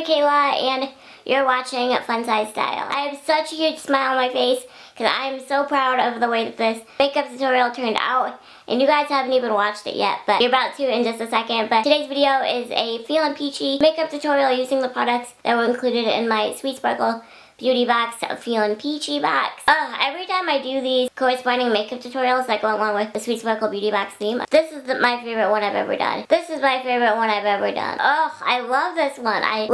Michaela, and you're watching FunsizedStyle. I have such a huge smile on my face because I'm so proud of the way that this makeup tutorial turned out. And you guys haven't even watched it yet, but you're about to in just a second. But today's video is a Feelin Peachy makeup tutorial using the products that were included in my Sweet Sparkle Beauty Box, Feelin Peachy box. Every time I do these corresponding makeup tutorials that go along with the Sweet Sparkle Beauty Box theme, this is my favorite one I've ever done. This is my favorite one I've ever done. Oh, I love this one. I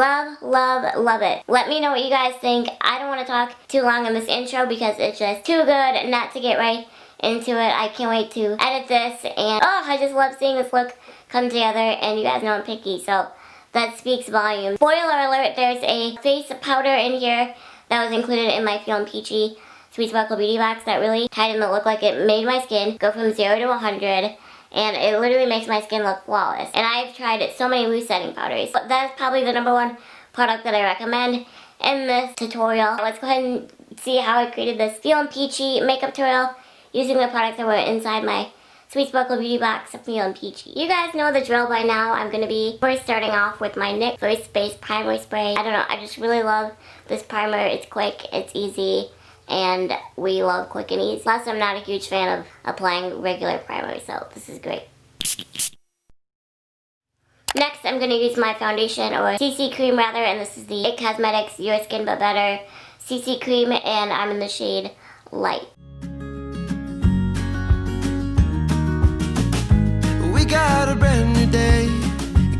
love it. Let me know what you guys think. I don't want to talk too long in this intro because it's just too good not to get right into it. I can't wait to edit this, and I just love seeing this look come together, and you guys know I'm picky, so that speaks volumes. Spoiler alert, there's a face powder in here that was included in my Feelin Peachy Sweet Sparkle Beauty Box that really tightened the look. Like, it made my skin go from 0 to 100, and it literally makes my skin look flawless. And I've tried so many loose setting powders, but that's probably the #1 product that I recommend in this tutorial. Let's go ahead and see how I created this Feelin Peachy makeup tutorial using the products that were inside my Sweet Sparkle Beauty Box of Feelin Peachy. You guys know the drill by now. I'm going to be first starting off with my NYX Voice Base Primer Spray. I don't know, I just really love this primer. It's quick, it's easy, and we love quick and easy. Plus, I'm not a huge fan of applying regular primer, so this is great. Next, I'm going to use my foundation, or CC cream rather, and this is the IT Cosmetics Your Skin But Better CC cream, and I'm in the shade Light. Got a brand new day,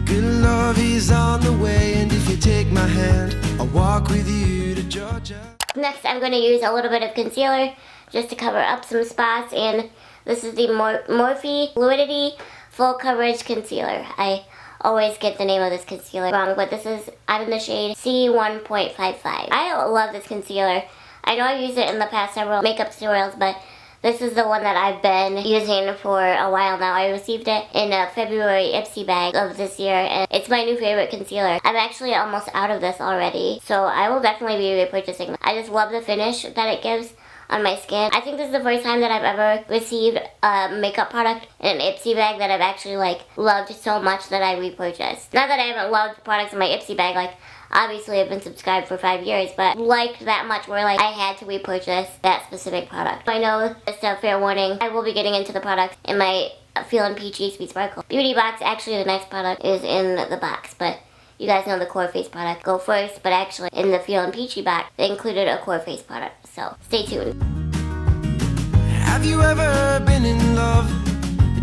good love is on the way, and if you take my hand, I'll walk with you to Georgia. Next, I'm going to use a little bit of concealer just to cover up some spots, and this is the Morphe Fluidity Full Coverage Concealer. I always get the name of this concealer wrong, but I'm in the shade C1.55. I love this concealer. I know I've used it in the past several makeup tutorials, but this is the one that I've been using for a while now. I received it in a February Ipsy bag of this year, and it's my new favorite concealer. I'm actually almost out of this already, so I will definitely be repurchasing. I just love the finish that it gives on my skin. I think this is the first time that I've ever received a makeup product in an Ipsy bag that I've actually loved so much that I repurchased. Not that I haven't loved products in my Ipsy bag, obviously I've been subscribed for 5 years, but liked that much where I had to repurchase that specific product. I know, just a fair warning, I will be getting into the products in my Feelin Peachy Sweet Sparkle Beauty Box. Actually, the next product is in the box, but you guys know the core face product go first, but actually in the Feelin Peachy box, they included a core face product, so stay tuned. Have you ever been in love?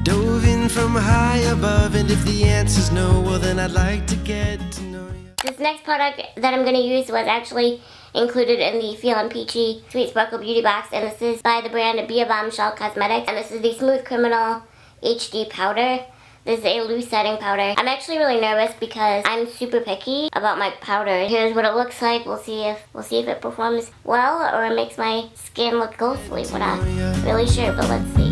Dove in from high above, and if the answer's no, well then I'd like to get to know you. This next product that I'm going to use was actually included in the Feelin Peachy Sweet Sparkle Beauty Box, and this is by the brand P.O Box Cosmetics, and this is the Smooth Criminal HD Powder. This is a loose setting powder. I'm actually really nervous because I'm super picky about my powder. Here's what it looks like. We'll see if it performs well or it makes my skin look ghostly. We're not really sure, but let's see.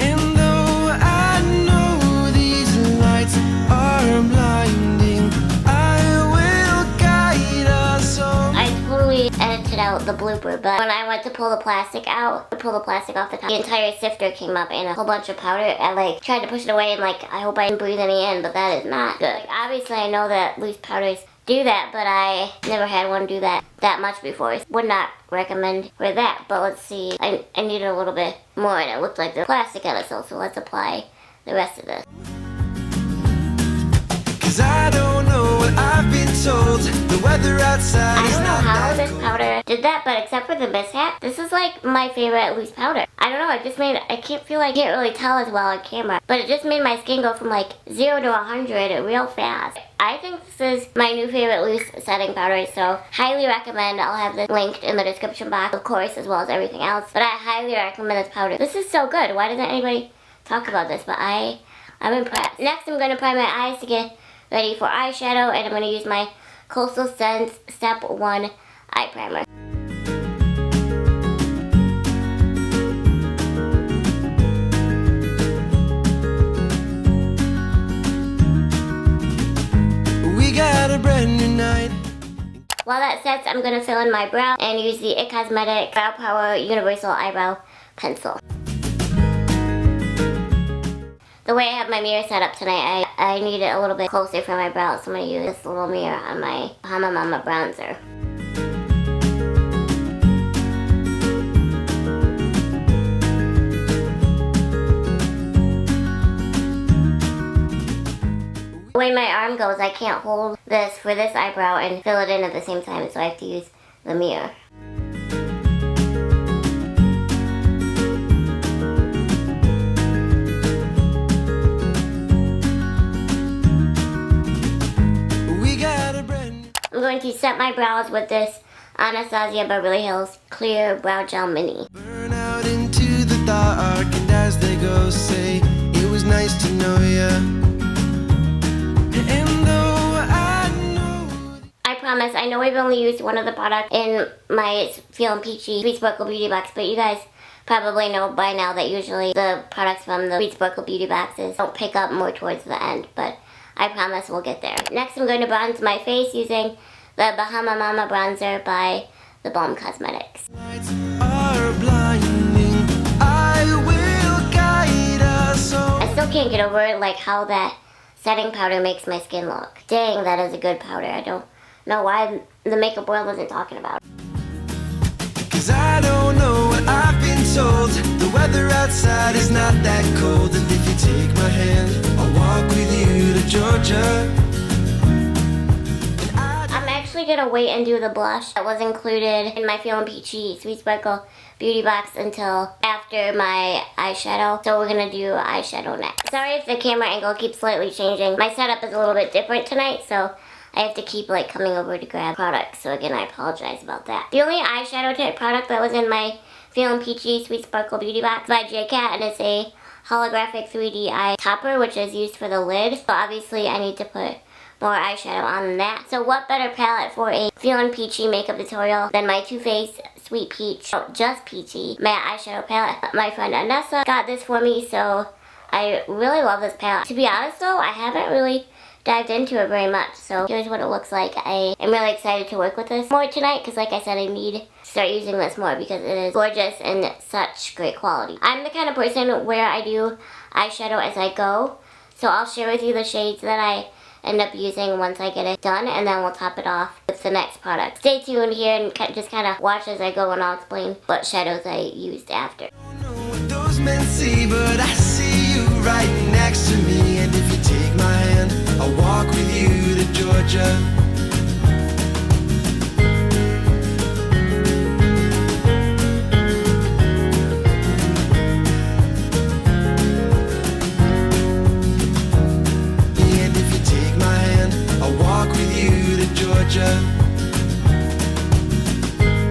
And though I know these lights are blinding, I will guide us home. I totally edited out the blooper, but when I went to pull the plastic out, off the top, the entire sifter came up and a whole bunch of powder. I tried to push it away and I hope I didn't breathe any in, but that is not good. Obviously I know that loose powders do that, but I never had one do that much before. Would not recommend for that, but let's see. I needed a little bit more, and it looked like the plastic on itself, so let's apply the rest of this. Cause I don't know what I've been told. The weather outside I is don't know not how that this cold. powder did that, but except for the mishap, this is my favorite loose powder. I don't know, it just made, I can't really tell as well on camera, but it just made my skin go from 0 to 100 real fast. I think this is my new favorite loose setting powder, so highly recommend. I'll have this linked in the description box, of course, as well as everything else, but I highly recommend this powder. This is so good. Why doesn't anybody talk about this? But I'm impressed. Next, I'm going to prime my eyes to get ready for eyeshadow, and I'm going to use my Coastal Scents Step 1 Eye Primer. We got a brand new night. While that sets, I'm going to fill in my brow and use the IT Cosmetics Brow Power Universal Eyebrow Pencil. the way I have my mirror set up tonight, I need it a little bit closer for my brows, so I'm going to use this little mirror on my Bahama Mama bronzer. The way my arm goes, I can't hold this for this eyebrow and fill it in at the same time, so I have to use the mirror. I'm going to set my brows with this Anastasia Beverly Hills Clear Brow Gel Mini. Burn out into the dark, and as they go, say it was nice to know ya. And though I know, I promise, I know we've only used one of the products in my Feelin Peachy Sweet Sparkle Beauty Box, but you guys probably know by now that usually the products from the Sweet Sparkle Beauty Boxes don't pick up more towards the end, but I promise we'll get there. Next, I'm going to bronze my face using the Bahama Mama bronzer by The Balm Cosmetics. lights are blinding. I will guide us all. I still can't get over like how that setting powder makes my skin look. Dang, that is a good powder. I don't know why the makeup world isn't talking about it. 'Cause I don't know what I've been told. The weather outside is not that cold. And if you take my hand, I'll walk with you to Georgia. I'm actually gonna wait and do the blush that was included in my Feelin Peachy Sweet Sparkle Beauty Box until after my eyeshadow. So we're gonna do eyeshadow next. Sorry if the camera angle keeps slightly changing. My setup is a little bit different tonight, so I have to keep like coming over to grab products. So again, I apologize about that. The only eyeshadow type product that was in my Feelin Peachy Sweet Sparkle Beauty Box by JCat, and it's a holographic 3D eye topper, which is used for the lid. So obviously I need to put more eyeshadow on that. So what better palette for a Feelin Peachy makeup tutorial than my Too Faced Sweet Peach, Just Peachy matte eyeshadow palette. My friend Anessa got this for me, so I really love this palette. To be honest though, I haven't really dived into it very much, so here's what it looks like. I am really excited to work with this more tonight because like I said, I need to start using this more because it is gorgeous and such great quality. I'm the kind of person where I do eyeshadow as I go, so I'll share with you the shades that I end up using once I get it done, and then we'll top it off with the next product. Stay tuned here and just kind of watch as I go, and I'll explain what shadows I used after. I don't know what those men see, but I see you right next to me. And if you take my hand, I'll walk with you to Georgia. And if you take my hand, I'll walk with you to Georgia.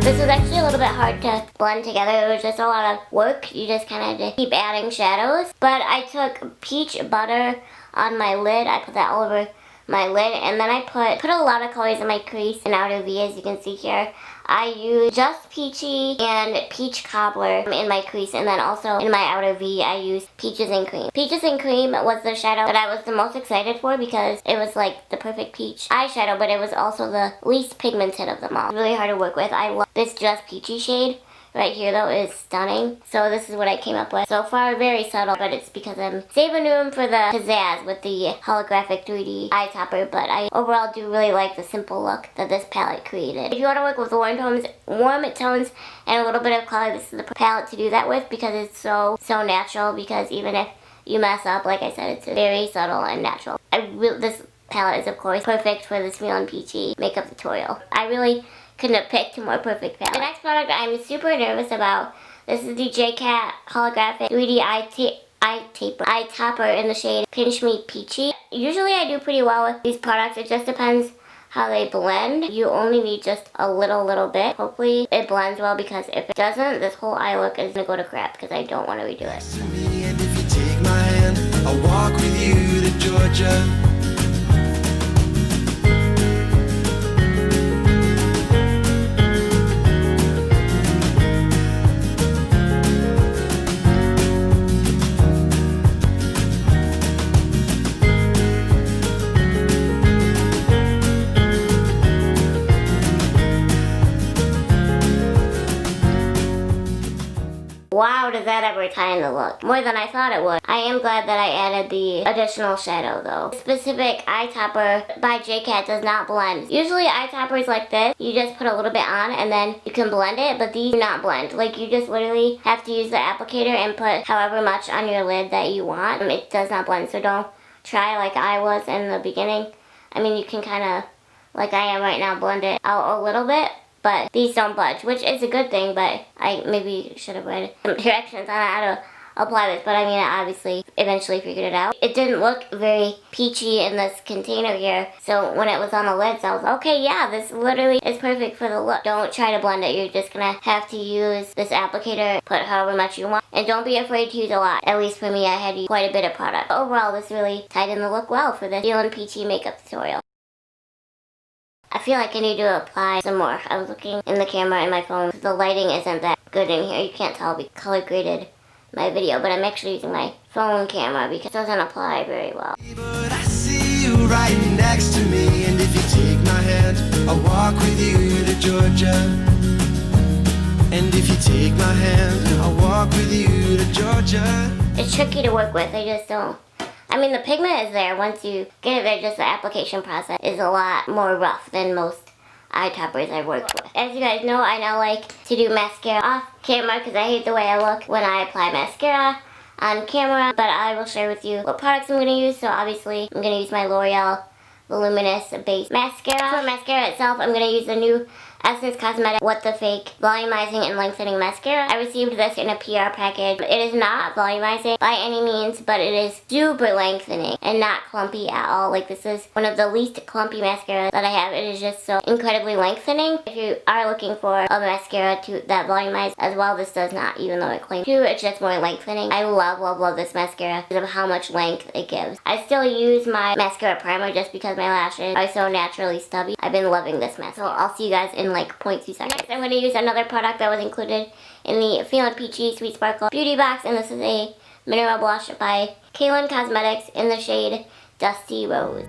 This was actually a little bit hard to blend together. It was just a lot of work. You just kind of had to keep adding shadows. But I took peach butter on my lid. I put that all over my lid, and then I put a lot of colors in my crease and outer V, as you can see here. I used Just Peachy and Peach Cobbler in my crease, and then also in my outer V I used Peaches and Cream. Peaches and Cream was the shadow that I was the most excited for because it was like the perfect peach eyeshadow, but it was also the least pigmented of them all. It's really hard to work with. I love this Just Peachy shade. Right here though is stunning. So this is what I came up with. So far very subtle, but it's because I'm saving room for the pizzazz with the holographic 3D eye topper, but I overall do really like the simple look that this palette created. If you want to work with warm tones and a little bit of color, this is the palette to do that with because it's so natural, because even if you mess up, like I said, it's very subtle and natural. This palette is of course perfect for this Feelin Peachy makeup tutorial. I really couldn't have picked a more perfect palette. The next product I'm super nervous about. This is the JCat holographic 3D eye topper in the shade Pinch Me Peachy. Usually I do pretty well with these products. It just depends how they blend. You only need just a little bit. Hopefully it blends well, because if it doesn't, this whole eye look is gonna go to crap because I don't want to redo it. And if you take my hand, I'll walk with you to Georgia. Wow, does that ever tie in the look? More than I thought it would. I am glad that I added the additional shadow though. The specific eye topper by JCat does not blend. Usually eye toppers like this, you just put a little bit on and then you can blend it, but these do not blend. Like you just literally have to use the applicator and put however much on your lid that you want. It does not blend, so don't try like I was in the beginning. I mean, you can kind of, like I am right now, blend it out a little bit, but these don't budge, which is a good thing, but I maybe should have read some directions on how to apply this, but I mean, I obviously eventually figured it out. It didn't look very peachy in this container here, so when it was on the lids, I was like, okay, yeah, this literally is perfect for the look. Don't try to blend it. You're just gonna have to use this applicator, put however much you want, and don't be afraid to use a lot. At least for me, I had to use quite a bit of product. Overall, this really tied in the look well for this Feelin Peachy makeup tutorial. I feel like I need to apply some more. I was looking in the camera in my phone. The lighting isn't that good in here. You can't tell we color graded my video, but I'm actually using my phone camera because it doesn't apply very well. But I see you right next to me, and if you take my hand, I'll walk with you to Georgia. And if you take my hand, I'll walk with you to Georgia. It's tricky to work with. I just don't. I mean, the pigment is there. Once you get it there, just the application process is a lot more rough than most eye toppers I've worked with. As you guys know, I now like to do mascara off camera because I hate the way I look when I apply mascara on camera, but I will share with you what products I'm going to use. So obviously, I'm going to use my L'Oreal Voluminous Base Mascara. For mascara itself, I'm going to use the new Essence Cosmetics What the Fake Volumizing and Lengthening Mascara. I received this in a PR package. It is not volumizing by any means, but it is super lengthening and not clumpy at all. Like, this is one of the least clumpy mascaras that I have. It is just so incredibly lengthening. If you are looking for a mascara that volumizes as well, this does not, even though it claims to. It's just more lengthening. I love, love, love this mascara because of how much length it gives. I still use my mascara primer just because my lashes are so naturally stubby. I've been loving this mascara. So I'll see you guys in like 0.2 seconds. Next, I'm going to use another product that was included in the Feelin Peachy Sweet Sparkle Beauty Box, and this is a mineral blush by Kawkawlin Cosmetics in the shade Dusty Rose.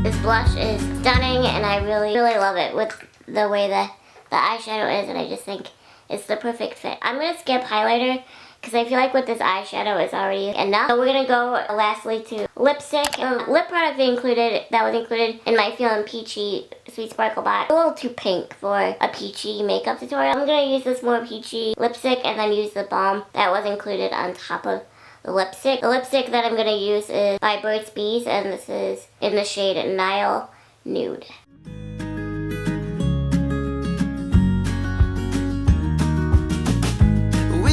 This blush is stunning, and I really, really love it with the way the eyeshadow is, and I just think it's the perfect fit. I'm going to skip highlighter because I feel like with this eyeshadow is already enough. So we're going to go lastly to lipstick. Lip product that was included in my Feelin Peachy Sweet Sparkle box. A little too pink for a peachy makeup tutorial. I'm going to use this more peachy lipstick and then use the balm that was included on top of the lipstick. The lipstick that I'm going to use is by Burt's Bees, and this is in the shade Nile Nude.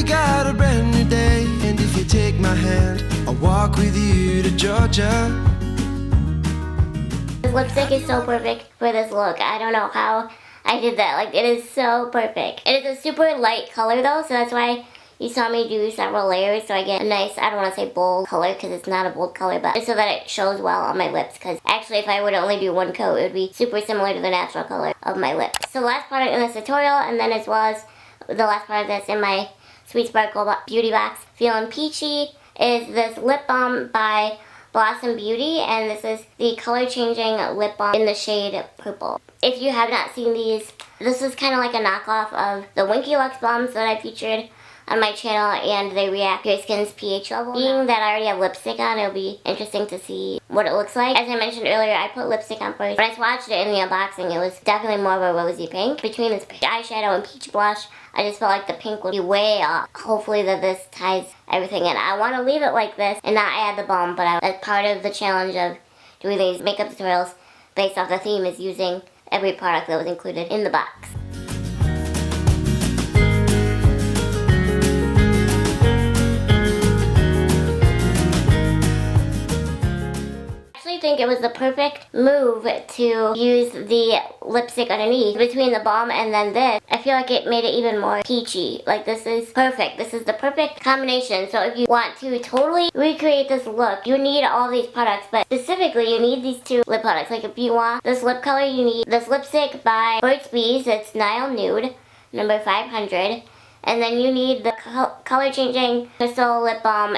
Got a brand new day, and if you take my hand, I'll walk with you to Georgia. This lipstick is so perfect for this look. I don't know how I did that. Like, it is so perfect. It is a super light color though, so that's why you saw me do several layers, so I get a nice, I don't want to say bold color because it's not a bold color, but so that it shows well on my lips, because actually if I would only do one coat, it would be super similar to the natural color of my lips. So last product in this tutorial, and then as well as the last product that's in my Sweet Sparkle Beauty Box Feelin Peachy, is this lip balm by Blossom Beauty, and this is the color changing lip balm in the shade Purple. If you have not seen these, this is kind of like a knockoff of the Winky Lux balms that I featured on my channel, and they react to your skin's pH level. Being that I already have lipstick on, it'll be interesting to see what it looks like. As I mentioned earlier, I put lipstick on first. When I swatched it in the unboxing, it was definitely more of a rosy pink. Between this eyeshadow and peach blush, I just felt like the pink would be way off. Hopefully that this ties everything in. I want to leave it like this and not add the balm, but as part of the challenge of doing these makeup tutorials based off the theme is using every product that was included in the box. I think it was the perfect move to use the lipstick underneath between the balm and then this. I feel like it made it even more peachy. Like, this is perfect. This is the perfect combination. So if you want to totally recreate this look, you need all these products, but specifically you need these two lip products. Like, if you want this lip color, you need this lipstick by Burt's Bees. It's Nile Nude, number 500. And then you need the color changing crystal lip balm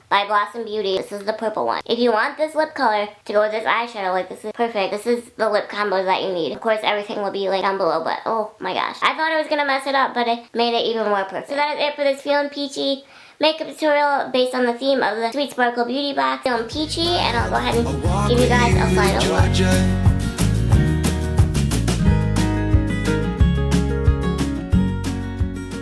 by Blossom Beauty. This is the purple one. If you want this lip color to go with this eyeshadow, like this is perfect. This is the lip combos that you need. Of course, everything will be linked down below, but oh my gosh. I thought I was gonna mess it up, but it made it even more perfect. So that is it for this Feelin Peachy makeup tutorial based on the theme of the Sweet Sparkle Beauty Box. Feelin Peachy, and I'll go ahead and give you guys a final look.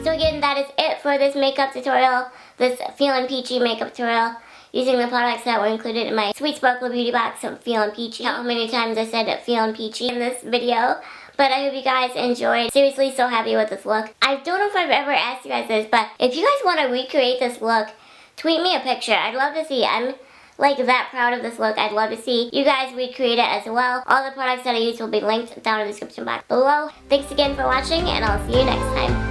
So again, that is it for this makeup tutorial, this Feelin Peachy makeup tutorial, using the products that were included in my Sweet Sparkle Beauty Box of Feelin Peachy. How many times I said Feelin Peachy in this video, but I hope you guys enjoyed. Seriously, so happy with this look. I don't know if I've ever asked you guys this, but if you guys want to recreate this look, tweet me a picture. I'd love to see. I'm like that proud of this look. I'd love to see you guys recreate it as well. All the products that I use will be linked down in the description box below. Thanks again for watching, and I'll see you next time.